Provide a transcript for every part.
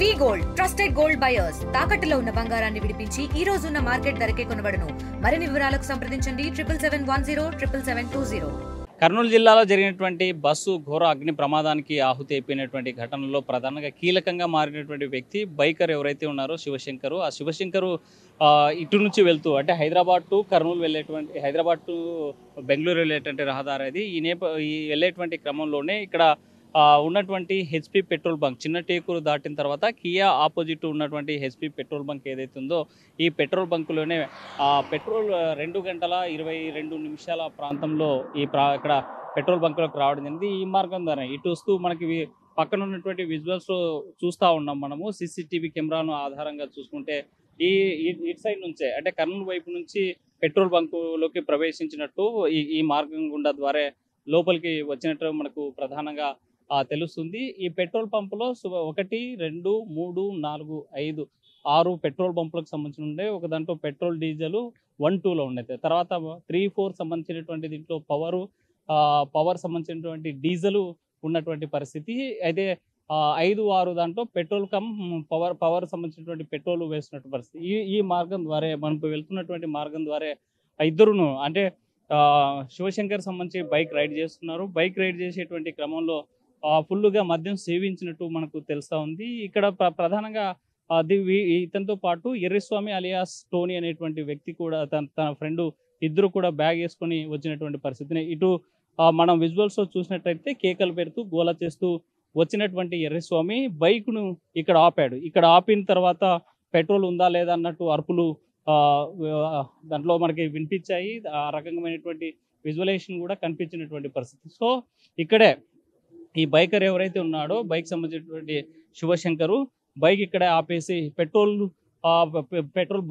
వి gold trusted gold buyers తాకట్టులో ఉన్న బంగారాన్ని విడిపించి ఈ రోజు ఉన్న మార్కెట్ ధరకే కొనబడును. మరిన్ని వివరాలకు సంప్రదించండి 7771077720. కర్నూలు జిల్లాలో జరిగినటువంటి బస్సు ఘోర అగ్ని ప్రమాదానికి ఆహుతి అయిపోయినటువంటి ఘటనలో ప్రధానంగా కీలకంగా మారినటువంటి వ్యక్తి బైకర్ ఎవరైతే ఉన్నారో శివశంకరు. ఆ శివశంకరు ఇటు నుంచి వెళ్తూ అంటే హైదరాబాద్ టు కర్నూలు వెళ్ళేటువంటి, హైదరాబాద్ టు బెంగళూరు వెళ్ళేటువంటి రహదారి అది. ఈ వెళ్ళేటువంటి క్రమంలోనే ఇక్కడ ఉన్నటువంటి హెచ్పి పెట్రోల్ బంక్, చిన్న టేకూరు దాటిన తర్వాత కియా ఆపోజిట్ ఉన్నటువంటి హెచ్పి పెట్రోల్ బంక్ ఏదైతే ఉందో ఈ పెట్రోల్ బంకులోనే పెట్రోల్ 2 గంటల 22 నిమిషాల ప్రాంతంలో ఇక్కడ పెట్రోల్ బంకులోకి రావడం జరిగింది. ఈ మార్గం ద్వారా ఇటు వస్తూ మనకి పక్కన ఉన్నటువంటి విజువల్స్ చూస్తూ ఉన్నాం మనము. సీసీటీవీ కెమెరాను ఆధారంగా చూసుకుంటే ఇటు సైడ్ నుంచే అంటే కర్నూలు వైపు నుంచి పెట్రోల్ బంకులోకి ప్రవేశించినట్టు ఈ మార్గం గుండా ద్వారా లోపలికి వచ్చినట్టు మనకు ప్రధానంగా తెలుస్తుంది. ఈ పెట్రోల్ పంపులో 1, 2, 3, 4, 5, 6 పెట్రోల్ పంపులకు సంబంధించి ఉండే ఒక దాంట్లో పెట్రోల్ డీజిల్ 1, 2లో ఉన్నాయి. తర్వాత 3, 4 సంబంధించినటువంటి దీంట్లో పవర్ సంబంధించినటువంటి డీజిల్ ఉన్నటువంటి పరిస్థితి అయితే 5, 6 దాంట్లో పెట్రోల్ కమ్ పవర్ సంబంధించినటువంటి పెట్రోల్ వేస్తున్నటువంటి పరిస్థితి. ఈ మార్గం ద్వారా మనం వెళ్తున్నటువంటి మార్గం ద్వారా ఇద్దరును అంటే శివశంకర్ సంబంధించి బైక్ రైడ్ చేస్తున్నారు. బైక్ రైడ్ చేసేటువంటి క్రమంలో ఫుల్గా మద్యం సేవించినట్టు మనకు తెలుస్తూ ఉంది. ఇక్కడ ప్రధానంగా ఇతనితో పాటు ఎర్రస్వామి అలియాస్ టోనీ అనేటువంటి వ్యక్తి కూడా తన ఫ్రెండ్ ఇద్దరు కూడా బ్యాగ్ వేసుకొని వచ్చినటువంటి పరిస్థితిని ఇటు మనం విజువల్స్లో చూసినట్టయితే కేకలు పెడుతూ గోల చేస్తూ వచ్చినటువంటి ఎర్రస్వామి బైక్ను ఇక్కడ ఆపాడు. ఇక్కడ ఆపిన తర్వాత పెట్రోల్ ఉందా లేదా అన్నట్టు అరుపులు దాంట్లో మనకి వినిపించాయి. ఆ రకమైనటువంటి విజువలైజేషన్ కూడా కనిపించినటువంటి పరిస్థితి. సో ఇక్కడే ఈ బైకర్ ఎవరైతే ఉన్నాడో బైక్ సంబంధించినటువంటి శివశంకరు బైక్ ఇక్కడే ఆపేసి పెట్రోల్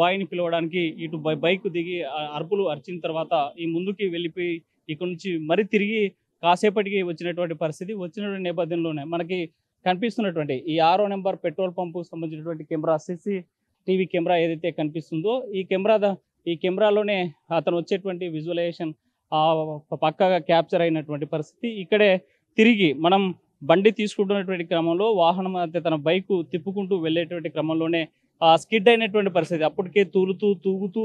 బాయ్ని పిలవడానికి ఇటు బైక్ దిగి అరుపులు అరిచిన తర్వాత ఈ ముందుకి వెళ్ళిపోయి ఇక్కడ నుంచి మరి తిరిగి కాసేపటికి వచ్చినటువంటి పరిస్థితి. వచ్చినటువంటి నేపథ్యంలోనే మనకి కనిపిస్తున్నటువంటి ఈ 6వ నెంబర్ పెట్రోల్ పంపు సంబంధించినటువంటి కెమెరా, CCTV కెమెరా ఏదైతే కనిపిస్తుందో ఈ కెమెరాలోనే అతను వచ్చేటువంటి విజువలైజేషన్ పక్కాగా క్యాప్చర్ అయినటువంటి పరిస్థితి. ఇక్కడే తిరిగి మనం బండి తీసుకుంటున్నటువంటి క్రమంలో వాహనం అయితే తన బైక్ తిప్పుకుంటూ వెళ్ళేటువంటి క్రమంలోనే స్కిడ్ అయినటువంటి పరిస్థితి. అప్పటికే తూగుతూ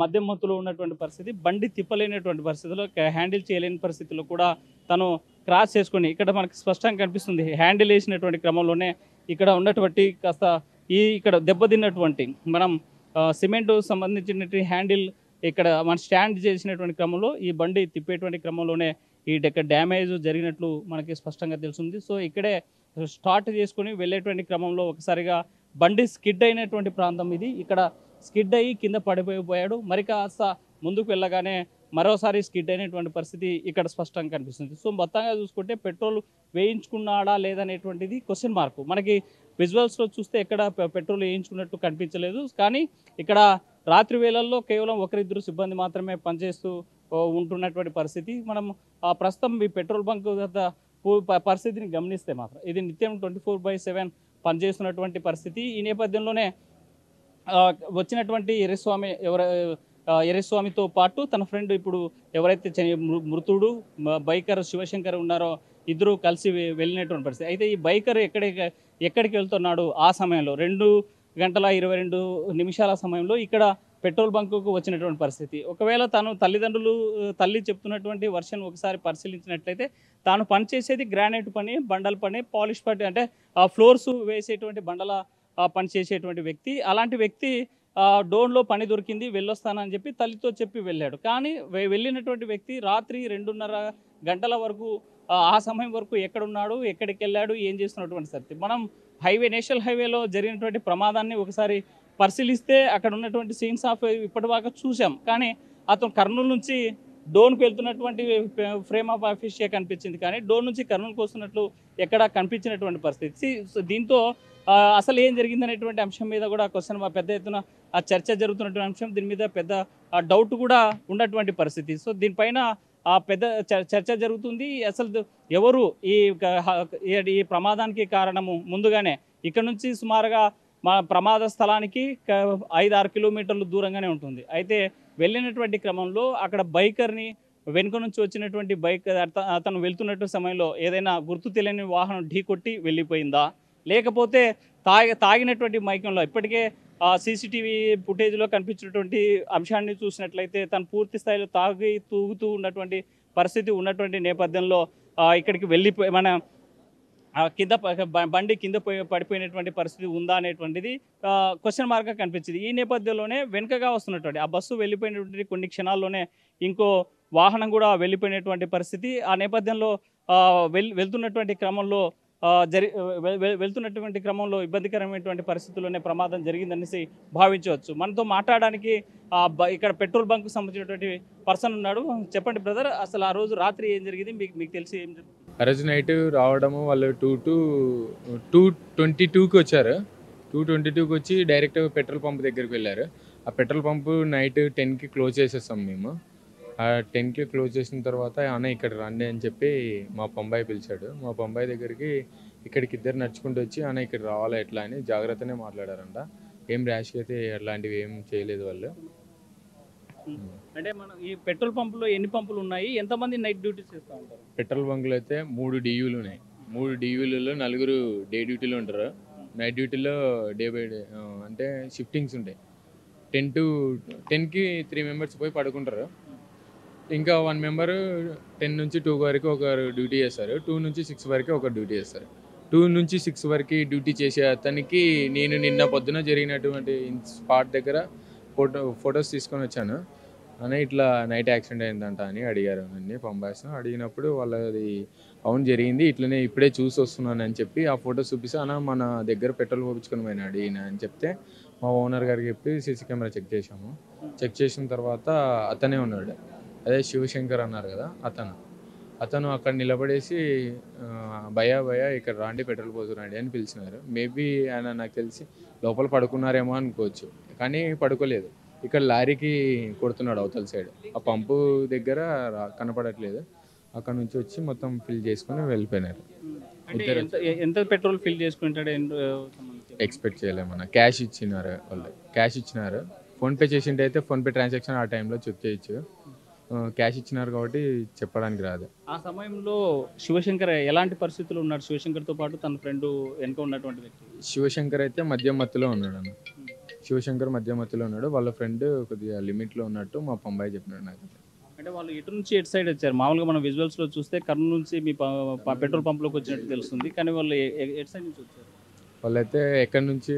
మధ్య మత్తులో ఉన్నటువంటి పరిస్థితి. బండి తిప్పలేనటువంటి పరిస్థితిలో, హ్యాండిల్ చేయలేని పరిస్థితిలో కూడా తను క్రాస్ చేసుకొని ఇక్కడ మనకి స్పష్టంగా కనిపిస్తుంది. హ్యాండిల్ వేసినటువంటి క్రమంలోనే ఇక్కడ ఉన్నటువంటి కాస్త ఇక్కడ దెబ్బతిన్నటువంటి మనం సిమెంట్ సంబంధించినటువంటి హ్యాండిల్ ఇక్కడ మన స్టాండ్ చేసినటువంటి క్రమంలో ఈ బండి తిప్పేటువంటి క్రమంలోనే ఈ డ్యామేజ్ జరిగినట్లు మనకి స్పష్టంగా తెలుస్తుంది. సో ఇక్కడే స్టార్ట్ చేసుకొని వెళ్ళేటువంటి క్రమంలో ఒకసారిగా బండి స్కిడ్ అయినటువంటి ప్రాంతం ఇది. ఇక్కడ స్కిడ్ అయ్యి కింద పడిపోయాడు. మరి కాస్త ముందుకు వెళ్ళగానే మరోసారి స్కిడ్ అయినటువంటి పరిస్థితి ఇక్కడ స్పష్టంగా కనిపిస్తుంది. సో మొత్తంగా చూసుకుంటే పెట్రోల్ వేయించుకున్నాడా లేదనేటువంటిది క్వశ్చన్ మార్క్. మనకి విజువల్స్లో చూస్తే ఎక్కడ పెట్రోల్ వేయించుకున్నట్టు కనిపించలేదు. కానీ ఇక్కడ రాత్రి వేళల్లో కేవలం 1-2 సిబ్బంది మాత్రమే పనిచేస్తూ ఉంటున్నటువంటి పరిస్థితి. మనం ప్రస్తుతం ఈ పెట్రోల్ బంక్ పరిస్థితిని గమనిస్తే మాత్రం ఇది నిత్యం 24/7 పనిచేస్తున్నటువంటి పరిస్థితి. ఈ నేపథ్యంలోనే వచ్చినటువంటి ఎర్రస్వామితో పాటు తన ఫ్రెండ్ ఇప్పుడు ఎవరైతే మృతుడు బైకర్ శివశంకర్ ఉన్నారో ఇద్దరు కలిసి వెళ్ళినటువంటి పరిస్థితి. అయితే ఈ బైకర్ ఎక్కడికి వెళ్తున్నాడు ఆ సమయంలో 2 గంటల 22 నిమిషాల సమయంలో ఇక్కడ పెట్రోల్ బంకుకు వచ్చినటువంటి పరిస్థితి. ఒకవేళ తాను తల్లి చెప్తున్నటువంటి వర్షన్ ఒకసారి పరిశీలించినట్లయితే తాను పనిచేసేది గ్రానైట్ పని, బండల పని, పాలిష్ పని అంటే ఫ్లోర్స్ వేసేటువంటి బండల పని చేసేటువంటి వ్యక్తి. అలాంటి వ్యక్తి డోన్లో పని దొరికింది వెళ్ళొస్తానని చెప్పి తల్లితో చెప్పి వెళ్ళాడు. కానీ వెళ్ళినటువంటి వ్యక్తి రాత్రి 2:30 గంటల వరకు ఆ సమయం వరకు ఎక్కడున్నాడు, ఎక్కడికి వెళ్ళాడు, ఏం చేస్తున్నటువంటి పరిస్థితి. మనం నేషనల్ హైవేలో జరిగినటువంటి ప్రమాదాన్ని ఒకసారి పరిశీలిస్తే అక్కడ ఉన్నటువంటి సీన్స్ ఆఫ్ ఇప్పటిదాకా చూసాం. కానీ అతను కర్నూలు నుంచి డోన్కి వెళ్తున్నటువంటి ఫ్రేమ్ ఆఫ్ ఆఫీషియా కనిపించింది. కానీ డోన్ నుంచి కర్నూలుకి వస్తున్నట్లు ఎక్కడ కనిపించినటువంటి పరిస్థితి. దీంతో అసలు ఏం జరిగిందనేటువంటి అంశం మీద కూడా క్వశ్చన్ పెద్ద ఎత్తున చర్చ జరుగుతున్నటువంటి అంశం. దీని మీద పెద్ద డౌట్ కూడా ఉన్నటువంటి పరిస్థితి. సో దీనిపైన పెద్ద చర్చ జరుగుతుంది. అసలు ఎవరు ఈ ప్రమాదానికి కారణము ముందుగానే ఇక్కడ నుంచి సుమారుగా ప్రమాద స్థలానికి 5-6 కిలోమీటర్లు దూరంగానే ఉంటుంది. అయితే వెళ్ళినటువంటి క్రమంలో అక్కడ బైకర్ని వెనుక నుంచి వచ్చినటువంటి బైక్ అతను వెళ్తున్నట్టు సమయంలో ఏదైనా గుర్తు తెలియని వాహనం ఢీకొట్టి వెళ్ళిపోయిందా, లేకపోతే తాగినటువంటి మైకంలో ఇప్పటికే సీసీటీవీ ఫుటేజ్లో కనిపించినటువంటి అంశాన్ని చూసినట్లయితే తను పూర్తి స్థాయిలో తూగుతూ ఉన్నటువంటి పరిస్థితి ఉన్నటువంటి నేపథ్యంలో ఇక్కడికి వెళ్ళిపోయి బండి కింద పడిపోయినటువంటి పరిస్థితి ఉందా అనేటువంటిది క్వశ్చన్ మార్క్గా కనిపించింది. ఈ నేపథ్యంలోనే వెనుకగా వస్తున్నటువంటి ఆ బస్సు వెళ్ళిపోయినటువంటి కొన్ని క్షణాల్లోనే ఇంకో వాహనం కూడా వెళ్ళిపోయినటువంటి పరిస్థితి. ఆ నేపథ్యంలో వెళ్తున్నటువంటి క్రమంలో ఇబ్బందికరమైనటువంటి పరిస్థితుల్లోనే ప్రమాదం జరిగిందనేసి భావించవచ్చు. మనతో మాట్లాడడానికి ఇక్కడ పెట్రోల్ బంక్ సంబంధించినటువంటి పర్సన్ ఉన్నాడు. చెప్పండి బ్రదర్, అసలు ఆ రోజు రాత్రి ఏం జరిగింది మీకు తెలిసి ఏం జరిగింది? ఆ రోజు నైట్ రావడము వాళ్ళు 2:22కి వచ్చారు. 2:22కి వచ్చి డైరెక్ట్ పెట్రోల్ పంప్ దగ్గరికి వెళ్ళారు. ఆ పెట్రోల్ పంపు నైట్ 10కి క్లోజ్ చేసేస్తాం మేము. ఆ 10కి క్లోజ్ చేసిన తర్వాత అన్న ఇక్కడ రండి అని చెప్పి మా పంబాయి పిలిచాడు. మా పంబాయి దగ్గరికి ఇక్కడికి ఇద్దరు నడుచుకుంటూ వచ్చి అన్న ఇక్కడ రావాలా ఎట్లా అని జాగ్రత్తనే మాట్లాడారంట. ఏం ర్యాష్గా అయితే అట్లాంటివి ఏం చేయలేదు వాళ్ళు. అంటే మనం ఈ పెట్రోల్ పంపులో ఎన్ని పంపులు ఉన్నాయి, ఎంతమంది నైట్ డ్యూటీస్ చేస్తూ ఉంటారు? పెట్రోల్ బంకులో అయితే 3 DUలు ఉన్నాయి. 3 DUలలో 4 డే డ్యూటీలో ఉంటారు. నైట్ డ్యూటీలో డే బై డే అంటే షిఫ్టింగ్స్ ఉంటాయి. 10కి 3 మెంబర్స్ పోయి పడుకుంటారు. ఇంకా 1 మెంబరు 10 నుంచి 2 వరకు ఒక డ్యూటీ చేస్తారు. 2 నుంచి 6 వరకు ఒక డ్యూటీ చేస్తారు. 2 నుంచి 6 వరకు డ్యూటీ చేసే అతనికి నేను నిన్న పొద్దున జరిగినటువంటి స్పాట్ దగ్గర ఫొటోస్ తీసుకొని వచ్చాను. అని ఇట్లా నైట్ యాక్సిడెంట్ అయిందంట అని అడిగారు నన్ను పంపాల్సిన. అడిగినప్పుడు వాళ్ళది అవును జరిగింది, ఇట్లనే ఇప్పుడే చూసి వస్తున్నాను అని చెప్పి ఆ ఫొటోస్ చూపిస్తే అన్న మన దగ్గర పెట్రోల్ పోయించుకొని పోయినాడు ఈయన అని చెప్తే మా ఓనర్ గారికి చెప్పి సీసీ కెమెరా చెక్ చేసాము. చెక్ చేసిన తర్వాత అతనే ఉన్నాడు, అదే శివశంకర్ అన్నారు కదా అతను అక్కడ నిలబడేసి భయ ఇక్కడ రాండి పెట్రోల్ పోతున్నాడు అని పిలిచినారు. మేబీ ఆయన నాకు తెలిసి లోపల పడుకున్నారేమో అనుకోవచ్చు, కానీ పడుకోలేదు. ఇక్కడ లారీకి కొడుతున్నాడు అవతల సైడ్, ఆ పంపు దగ్గర కనపడట్లేదు. అక్కడ నుంచి వచ్చి మొత్తం ఫిల్ చేసుకుని వెళ్ళిపోయినారు. ఎంత పెట్రోల్ ఫిల్ చేసుకుంటాడు ఎక్స్పెక్ట్ చేయలేమన్నా. క్యాష్ ఇచ్చినారు. ఫోన్పే చేసింటే అయితే ఫోన్పే ట్రాన్సాక్షన్ ఆ టైంలో చెక్ చేయొచ్చు. క్యాష్ ఇచ్చినారు కాబట్టి చెప్పడానికి రాదు. ఆ సమయంలో శివశంకర్ ఎలాంటి పరిస్థితులు ఉన్నాడు? శివశంకర్తో పాటు తన ఫ్రెండ్ వెనుక ఉన్నటువంటి వ్యక్తి శివశంకర్ అయితే మద్యం మత్తులో ఉన్నాడు అన్న. శివశంకర్ మద్యం మత్తులో ఉన్నాడు. వాళ్ళ ఫ్రెండ్ కొద్దిగా లిమిట్లో ఉన్నట్టు మా పంబాయి చెప్పినాడు నాకు. అంటే వాళ్ళు ఎటు నుంచి ఎటు సైడ్ వచ్చారు? మామూలుగా మనం విజువల్స్లో చూస్తే కర్నూలు నుంచి మీ పెట్రోల్ పంప్లోకి వచ్చినట్టు తెలుస్తుంది, కానీ వాళ్ళు ఎటు సైడ్ నుంచి వచ్చారు? వాళ్ళైతే ఎక్కడి నుంచి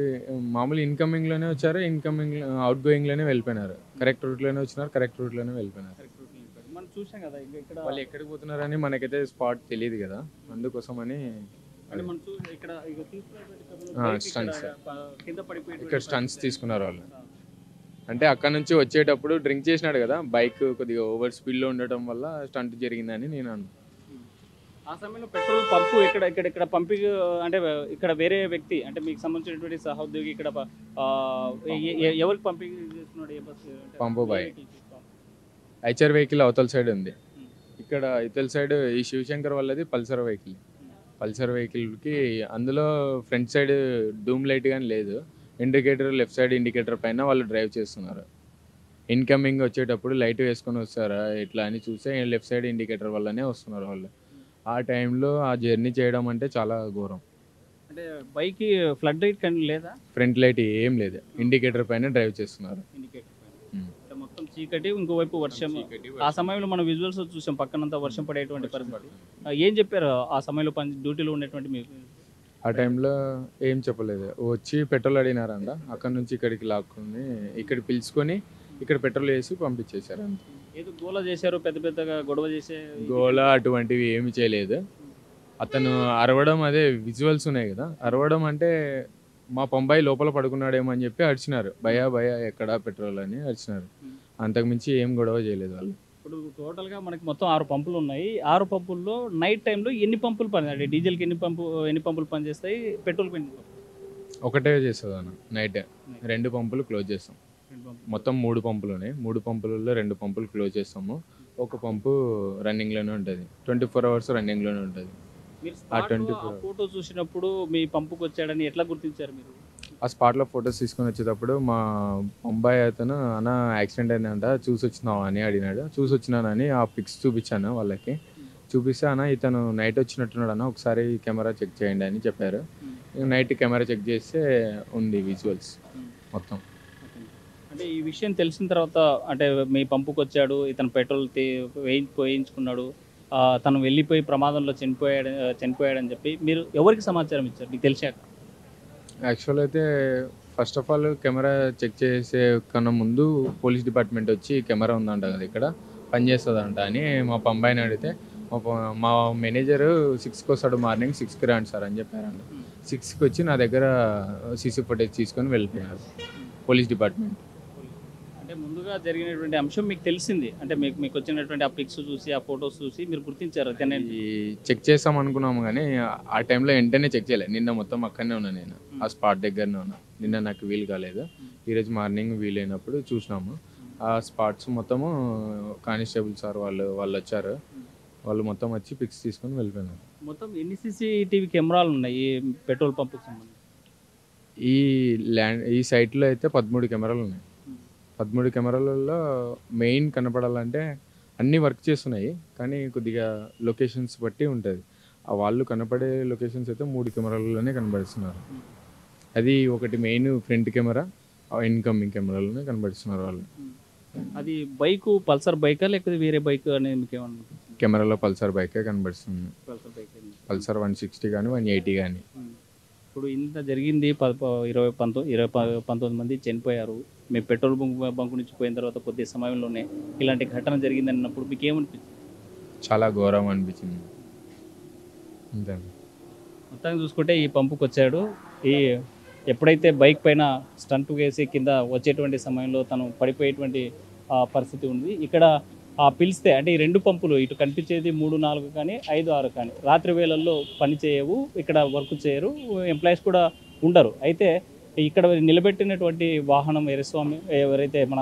మామూలు ఇన్కమింగ్లోనే వచ్చారు, అవుట్ గోయింగ్లోనే వెళ్ళిపోయినారు. కరెక్ట్ రూట్లోనే వచ్చినారు, కరెక్ట్ రూట్లోనే వెళ్ళిపోయినారు. మనం చూసాం కదా ఇక్కడ వాళ్ళు ఎక్కడికి పోతున్నారని మనకైతే స్పాట్ తెలియదు కదా, అందుకోసమని ఇక్కడ స్టన్స్ తీసుకున్నారు వాళ్ళు. అంటే అక్కడ నుంచి వచ్చేటప్పుడు డ్రింక్ చేసినాడు కదా, బైక్ కొద్దిగా ఓవర్ స్పీడ్లో ఉండటం వల్ల స్టంట్ జరిగిందని నేను అన్నాను. ఆ సమయంలో పెట్రోల్ పంపు ఇక్కడ పంపి అంటే ఇక్కడ వేరే వ్యక్తి అంటే మీకు సంబంధించినటువంటి సహోద్యోగి ఇక్కడ ఎవరికి పంపిణీ చేస్తున్నాడు? ఏ బస్సు? పంపు బాయ్ ఐచర్ వెహికల్ అవతల సైడ్ ఉంది. ఇక్కడ ఇతల సైడ్ ఈ శివశంకర్ వాళ్ళది పల్సర్ వెహికల్కి అందులో ఫ్రంట్ సైడ్ డూమ్ లైట్ కానీ లేదు. ఇండికేటర్ లెఫ్ట్ సైడ్ ఇండికేటర్ పైన వాళ్ళు డ్రైవ్ చేస్తున్నారు. ఇన్కమింగ్ వచ్చేటప్పుడు లైట్ వేసుకొని వస్తారా ఇట్లా అని చూస్తే లెఫ్ట్ సైడ్ ఇండికేటర్ వల్లనే వస్తున్నారు వాళ్ళు. ఆ టైంలో ఆ జర్నీ చేయడం అంటే చాలా ఘోరం. అంటే బైక్ ఫ్లడ్ లైట్ కానీ లేదా? ఫ్రంట్ లైట్ ఏం లేదు, ఇండికేటర్ పైన డ్రైవ్ చేస్తున్నారు. మొత్తం చీకటి, ఇంకోవైపు వర్షం. ఆ సమయంలో మనం విజువల్స్ చూసాం, పక్కనంతా వర్షం పడేటువంటి పరిస్థితి. ఏం చెప్పారు ఆ సమయంలో డ్యూటీలో ఉండేటువంటి మీకు? ఆ టైంలో ఏం చెప్పలేదు. వచ్చి పెట్రోల్ అడిగినారంట, అక్కడ నుంచి ఇక్కడికి లాక్కుని ఇక్కడ పిలుచుకొని ఇక్కడ పెట్రోల్ వేసి పంపించేశారు. ఏదో గోల చేశారు, పెద్దగా గొడవ గోల అటువంటివి ఏమి చేయలేదు. అతను అరవడం, అదే విజువల్స్ ఉన్నాయి కదా, అరవడం అంటే మా పంబాయి లోపల పడుకున్నాడేమో అని చెప్పి అరిచినారు. భయ ఎక్కడా పెట్రోల్ అని అరిచినారు. అంతకుమించి ఏం గొడవ చేయలేదు వాళ్ళు. ఇప్పుడు టోటల్గా మనకి మొత్తం 6 పంపులు ఉన్నాయి. 6 పంపుల్లో నైట్ టైంలో ఎన్ని పంపులు పని, డీజిల్కి ఎన్ని పంపులు పనిచేస్తాయి, పెట్రోల్కి ఎన్ని? ఒకటే చేస్తుంది అన్న. నైట్ 2 పంపులు క్లోజ్ చేస్తాం. మొత్తం 3 పంపులు ఉన్నాయి. 3 పంపులలో 2 పంపులు క్లోజ్ చేస్తాము. ఒక పంపు రన్నింగ్లోనే ఉంటుంది, 24 అవర్స్ రన్నింగ్లోనే ఉంటుంది. ఆ ఫోటో చూసినప్పుడు మీ పంపుకి వచ్చాడని ఎట్లా గుర్తించారు మీరు? ఆ స్పాట్లో ఫొటోస్ తీసుకొని వచ్చేటప్పుడు మా పంబాయి అతను అన్న యాక్సిడెంట్ అయిందంట చూసి వచ్చినావా అని అడిగినాడు. చూసి వచ్చినానని ఆ పిక్స్ చూపించాను వాళ్ళకి. చూపిస్తే అన్న ఇతను నైట్ వచ్చినట్టున్నాడు అన్న, ఒకసారి కెమెరా చెక్ చేయండి అని చెప్పారు. నైట్ కెమెరా చెక్ చేస్తే ఉంది విజువల్స్ మొత్తం. అంటే ఈ విషయం తెలిసిన తర్వాత అంటే మీ పంపుకి వచ్చాడు, ఇతను పెట్రోల్ వేయించుకున్నాడు, తను వెళ్ళిపోయి ప్రమాదంలో చనిపోయాడని చెప్పి మీరు ఎవరికి సమాచారం ఇచ్చారు మీకు తెలిసాక? యాక్చువల్ అయితే first of all camera check చేసే కన్నా ముందు పోలీస్ డిపార్ట్మెంట్ వచ్చి కెమెరా ఉందంట కదా ఇక్కడ పనిచేస్తుందంట అని మా పంబాయిని అడిగితే మా మేనేజరు 6కి వస్తాడు, మార్నింగ్ 6కి రాండి సార్ అని చెప్పారంట. 6కి వచ్చి నా దగ్గర సీసీ ఫుటేజ్ తీసుకొని వెళ్ళిపోయినారు పోలీస్ డిపార్ట్మెంట్. అంటే ముందుగా జరిగినటువంటి అంశం మీకు తెలిసింది, అంటే మీకు వచ్చినటువంటి ఆ పిక్స్ చూసి ఆ ఫొటోస్ చూసి మీరు గుర్తించారు? ఈ చెక్ చేస్తాం అనుకున్నాము కానీ ఆ టైంలో వెంటనే చెక్ చేయలేదు. నిన్న మొత్తం అక్కడనే ఉన్నా, నేను ఆ స్పాట్ దగ్గరనే ఉన్నా. నిన్న నాకు వీలు కాలేదు, ఈరోజు మార్నింగ్ వీలైనప్పుడు చూసినాము. ఆ స్పాట్స్ మొత్తము కానిస్టేబుల్ సార్ వాళ్ళు వచ్చారు, వాళ్ళు మొత్తం వచ్చి పిక్స్ తీసుకొని వెళ్ళిపోయినారు. మొత్తం ఎన్ని సీసీటీవీ కెమెరాలు ఉన్నాయి ఈ పెట్రోల్ పంపుకి సంబంధించి? ఈ సైట్లో అయితే 13 కెమెరాలు ఉన్నాయి. 13 కెమెరాలలో మెయిన్ కనపడాలంటే అన్నీ వర్క్ చేస్తున్నాయి, కానీ కొద్దిగా లొకేషన్స్ బట్టి ఉంటుంది. ఆ వాళ్ళు కనపడే లొకేషన్స్ అయితే 3 కెమెరాలలోనే కనబడుతున్నారు. అది ఒకటి మెయిన్ ఫ్రంట్ కెమెరా, ఇన్కమింగ్ కెమెరాలోనే కనబడుతున్నారు వాళ్ళు. అది బైకు పల్సర్ బైకా లేకపోతే వేరే బైక్ అనేది మీకు ఏమన్నా? కెమెరాలో పల్సర్ బైకే కనబడుతుంది. పల్సర్ బైక్, పల్సర్ 160 కానీ 180 కానీ. ఇప్పుడు ఇంత జరిగింది, 19 మంది చనిపోయారు. మీ పెట్రోల్ బంకు నుంచి పోయిన తర్వాత కొద్ది సమయంలోనే ఇలాంటి ఘటన జరిగింది అన్నప్పుడు మీకు ఏమనిపించింది? చాలా ఘోరం అనిపించింది. అంతే. మొత్తాన్ని చూసుకుంటే ఈ పంపుకి వచ్చాడు, ఎప్పుడైతే బైక్ పైన స్టంట్ వేసి కింద వచ్చేటువంటి సమయంలో తను పడిపోయేటువంటి పరిస్థితి ఉంది. ఇక్కడ పిలిస్తే అంటే ఈ 2 పంపులు ఇటు కనిపించేది 3, 4 కానీ 5, 6 కానీ రాత్రి వేళల్లో పని చేయవు, ఇక్కడ వర్క్ చేయరు, ఎంప్లాయీస్ కూడా ఉండరు. అయితే ఇక్కడ నిలబెట్టినటువంటి వాహనం ఎర్రస్వామి ఎవరైతే మన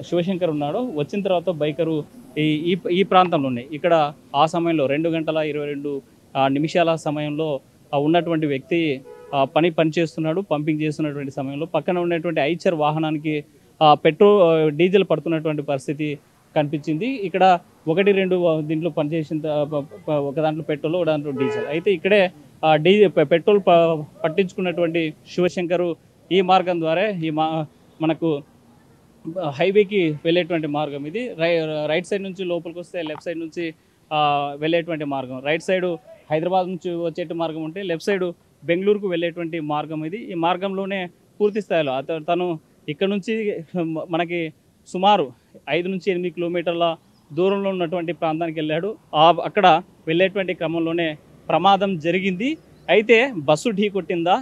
శివశంకర్ ఉన్నాడో వచ్చిన తర్వాత బైకరు ఈ ప్రాంతంలోనే ఇక్కడ ఆ సమయంలో 2:22 సమయంలో ఉన్నటువంటి వ్యక్తి పని చేస్తున్నాడు, పంపింగ్ చేస్తున్నటువంటి సమయంలో పక్కన ఉన్నటువంటి ఐచర్ వాహనానికి డీజిల్ పడుతున్నటువంటి పరిస్థితి కనిపించింది. ఇక్కడ 1-2 దీంట్లో పనిచేసిన ఒక దాంట్లో పెట్రోల్, ఒక దాంట్లో డీజిల్. అయితే ఇక్కడే పెట్రోల్ పట్టించుకున్నటువంటి శివశంకరు ఈ మార్గం ద్వారా మనకు హైవేకి వెళ్ళేటువంటి మార్గం ఇది. రైట్ సైడ్ నుంచి లోపలికి వస్తే లెఫ్ట్ సైడ్ నుంచి వెళ్ళేటువంటి మార్గం. రైట్ సైడు హైదరాబాద్ నుంచి వచ్చేటి మార్గం ఉంటే లెఫ్ట్ సైడు బెంగళూరుకు వెళ్ళేటువంటి మార్గం ఇది. ఈ మార్గంలోనే పూర్తి స్థాయిలో తను ఇక్కడ నుంచి మనకి సుమారు 5-8 కిలోమీటర్ల దూరంలో ఉన్నటువంటి ప్రాంతానికి వెళ్ళాడు. అక్కడ వెళ్ళేటువంటి క్రమంలోనే ప్రమాదం జరిగింది. అయితే బస్సు ఢీ కొట్టిందా,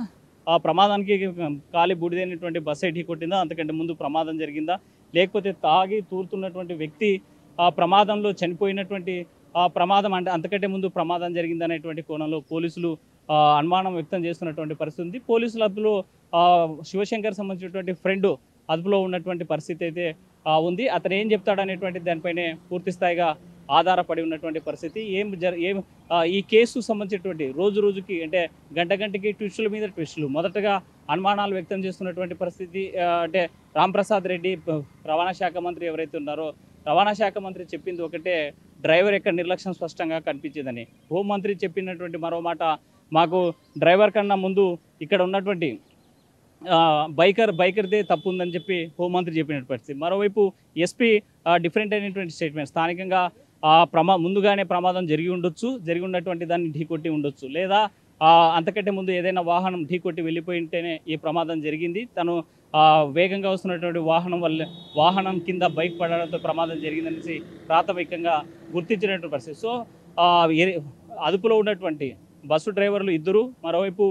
ఆ ప్రమాదానికి కాలి బూడిదైనటువంటి బస్సే ఢీ కొట్టిందా, అంతకంటే ముందు ప్రమాదం జరిగిందా, లేకపోతే తాగి తూరుతున్నటువంటి వ్యక్తి ఆ ప్రమాదంలో చనిపోయినటువంటి ఆ ప్రమాదం అంటే అంతకంటే ముందు ప్రమాదం జరిగిందనేటువంటి కోణంలో పోలీసులు అనుమానం వ్యక్తం చేస్తున్నటువంటి పరిస్థితి ఉంది. పోలీసుల అదుపులో శివశంకర్ సంబంధించినటువంటి ఫ్రెండ్ అదుపులో ఉన్నటువంటి పరిస్థితి అయితే ఉంది. అతను ఏం చెప్తాడనేటువంటి దానిపైనే పూర్తి స్థాయిగా ఆధారపడి ఉన్నటువంటి పరిస్థితి. ఈ కేసు సంబంధించినటువంటి రోజుకి అంటే గంటకి ట్విస్టుల మీద ట్విస్టులు. మొదటగా అనుమానాలు వ్యక్తం చేస్తున్నటువంటి పరిస్థితి అంటే రాంప్రసాద్ రెడ్డి రవాణా శాఖ మంత్రి ఎవరైతే ఉన్నారో, రవాణా శాఖ మంత్రి చెప్పింది ఒకటే, డ్రైవర్ యొక్క నిర్లక్ష్యం స్పష్టంగా కనిపించిందని. హోంమంత్రి చెప్పినటువంటి మరో మాట, మాకు డ్రైవర్ కన్నా ముందు ఇక్కడ ఉన్నటువంటి బైకర్దే తప్పు ఉందని చెప్పి హోంమంత్రి చెప్పినటువంటి పరిస్థితి. మరోవైపు ఎస్పీ డిఫరెంట్ అయినటువంటి స్టేట్మెంట్, స్థానికంగా ముందుగానే ప్రమాదం జరిగి ఉన్నటువంటి దాన్ని ఢీకొట్టి ఉండొచ్చు, లేదా అంతకంటే ముందు ఏదైనా వాహనం ఢీకొట్టి వెళ్ళిపోయి ఉంటేనే ఈ ప్రమాదం జరిగింది. తను వేగంగా వస్తున్నటువంటి వాహనం కింద బైక్ పడడంతో ప్రమాదం జరిగిందనేసి ప్రాథమికంగా గుర్తించినటువంటి పరిస్థితి. సో అదుపులో ఉన్నటువంటి బస్సు డ్రైవర్లు 2, మరోవైపు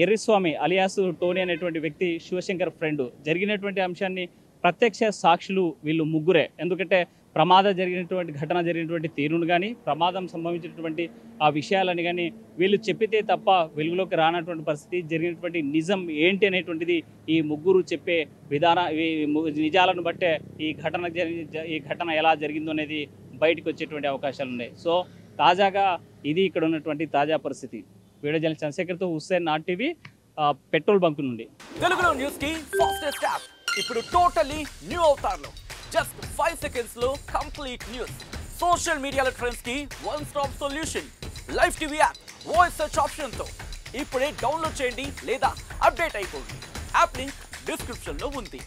ఎర్రస్వామి అలియాస్ టోనీ అనేటువంటి వ్యక్తి శివశంకర్ ఫ్రెండ్. జరిగినటువంటి అంశాన్ని ప్రత్యక్ష సాక్షులు వీళ్ళు ముగ్గురే. ఎందుకంటే ఘటన జరిగినటువంటి తీరును కానీ, ప్రమాదం సంభవించినటువంటి ఆ విషయాలని కానీ వీళ్ళు చెప్పితే తప్ప వెలుగులోకి రానటువంటి పరిస్థితి. జరిగినటువంటి నిజం ఏంటి అనేటువంటిది ఈ ముగ్గురు చెప్పే నిజాలను బట్టే ఈ ఘటన ఎలా జరిగిందో అనేది బయటకు వచ్చేటువంటి అవకాశాలు ఉన్నాయి. సో తాజాగా ఇది ఇక్కడ ఉన్నటువంటి తాజా పరిస్థితి. వీడియో జర్నలిస్ట్ చంద్రశేఖర్తో హుస్సేన్, నాట్ టీవీ, పెట్రోల్ బంక్ నుండి. తెలుగులో న్యూస్ కి ఫాస్టెస్ట్ యాప్ ఇప్పుడు టోటలీ న్యూ అవతార్లో. జస్ట్ 5 seconds లో కంప్లీట్ న్యూస్. సోషల్ మీడియాలో ట్రెండ్స్ కి one stop solution live TV app voice search option తో ఇప్పుడే డౌన్లోడ్ చేయండి లేదా అప్డేట్ అయిపోండి. యాప్ లింక్ డిస్క్రిప్షన్ లో ఉంది.